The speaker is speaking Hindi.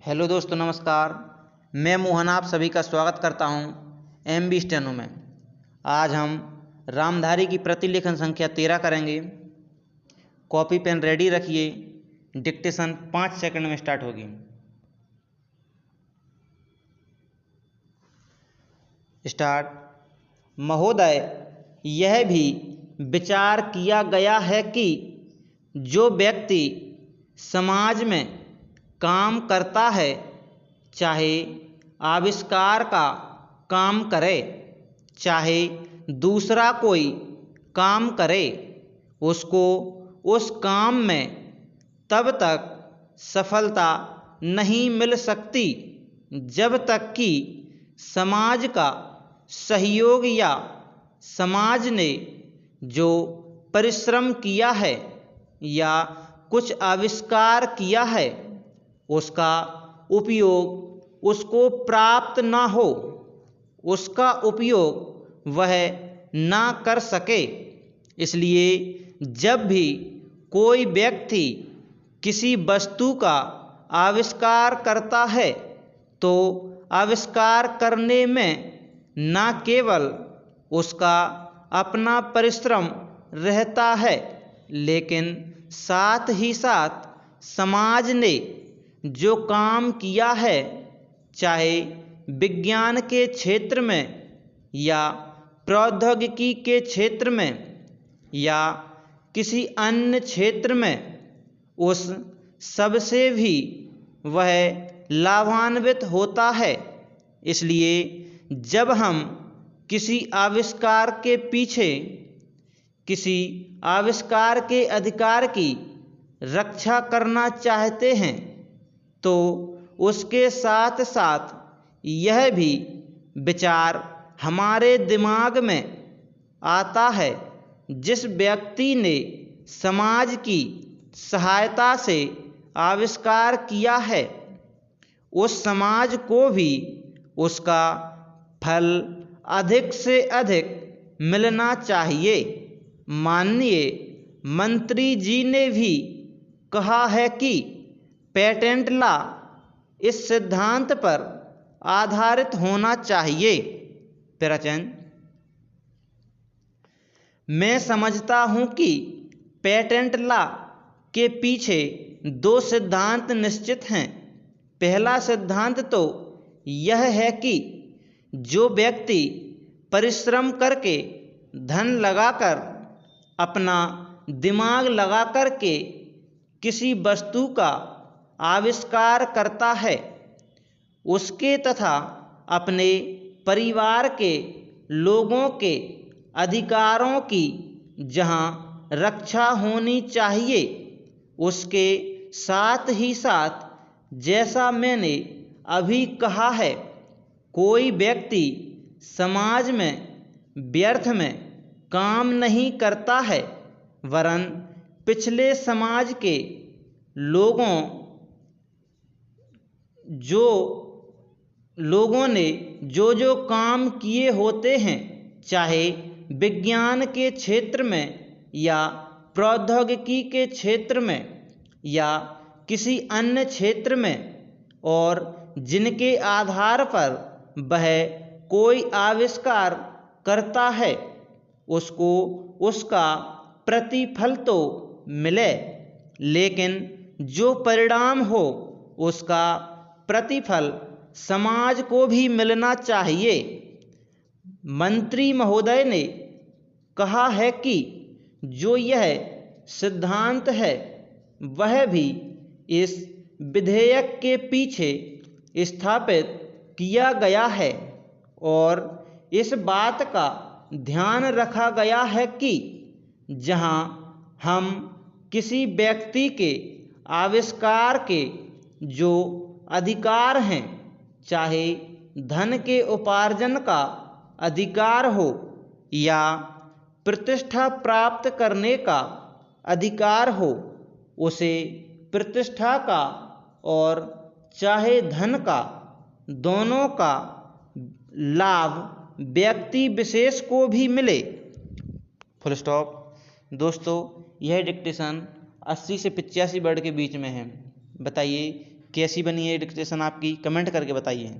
हेलो दोस्तों, नमस्कार। मैं मोहन आप सभी का स्वागत करता हूं MB स्टेनो में। आज हम रामधारी की प्रतिलेखन संख्या 13 करेंगे। कॉपी पेन रेडी रखिए। डिक्टेशन 5 सेकंड में स्टार्ट होगी। स्टार्ट। महोदय, यह भी विचार किया गया है कि जो व्यक्ति समाज में काम करता है, चाहे आविष्कार का काम करे, चाहे दूसरा कोई काम करे, उसको उस काम में तब तक सफलता नहीं मिल सकती जब तक कि समाज का सहयोग या समाज ने जो परिश्रम किया है या कुछ आविष्कार किया है उसका उपयोग उसको प्राप्त ना हो, उसका उपयोग वह ना कर सके। इसलिए जब भी कोई व्यक्ति किसी वस्तु का आविष्कार करता है तो आविष्कार करने में न केवल उसका अपना परिश्रम रहता है, लेकिन साथ ही साथ समाज ने जो काम किया है, चाहे विज्ञान के क्षेत्र में या प्रौद्योगिकी के क्षेत्र में या किसी अन्य क्षेत्र में, उस सबसे भी वह लाभान्वित होता है। इसलिए जब हम किसी आविष्कार के पीछे किसी आविष्कार के अधिकार की रक्षा करना चाहते हैं तो उसके साथ साथ यह भी विचार हमारे दिमाग में आता है, जिस व्यक्ति ने समाज की सहायता से आविष्कार किया है उस समाज को भी उसका फल अधिक से अधिक मिलना चाहिए। माननीय मंत्री जी ने भी कहा है कि पेटेंट लॉ इस सिद्धांत पर आधारित होना चाहिए। प्रवचन। मैं समझता हूँ कि पेटेंट लॉ के पीछे दो सिद्धांत निश्चित हैं। पहला सिद्धांत तो यह है कि जो व्यक्ति परिश्रम करके धन लगाकर, अपना दिमाग लगा कर के किसी वस्तु का आविष्कार करता है, उसके तथा अपने परिवार के लोगों के अधिकारों की जहाँ रक्षा होनी चाहिए, उसके साथ ही साथ जैसा मैंने अभी कहा है, कोई व्यक्ति समाज में व्यर्थ में काम नहीं करता है, वरन पिछले समाज के लोगों ने जो काम किए होते हैं, चाहे विज्ञान के क्षेत्र में या प्रौद्योगिकी के क्षेत्र में या किसी अन्य क्षेत्र में, और जिनके आधार पर वह कोई आविष्कार करता है, उसको उसका प्रतिफल तो मिले, लेकिन जो परिणाम हो उसका प्रतिफल समाज को भी मिलना चाहिए। मंत्री महोदय ने कहा है कि जो यह सिद्धांत है वह भी इस विधेयक के पीछे स्थापित किया गया है और इस बात का ध्यान रखा गया है कि जहां हम किसी व्यक्ति के आविष्कार के जो अधिकार हैं, चाहे धन के उपार्जन का अधिकार हो या प्रतिष्ठा प्राप्त करने का अधिकार हो, उसे प्रतिष्ठा का और चाहे धन का, दोनों का लाभ व्यक्ति विशेष को भी मिले। Full stop. दोस्तों, यह डिक्टेशन 80 से 85 वर्ड के बीच में है। बताइए कैसी बनी है डिक्टेशन आपकी, कमेंट करके बताइए।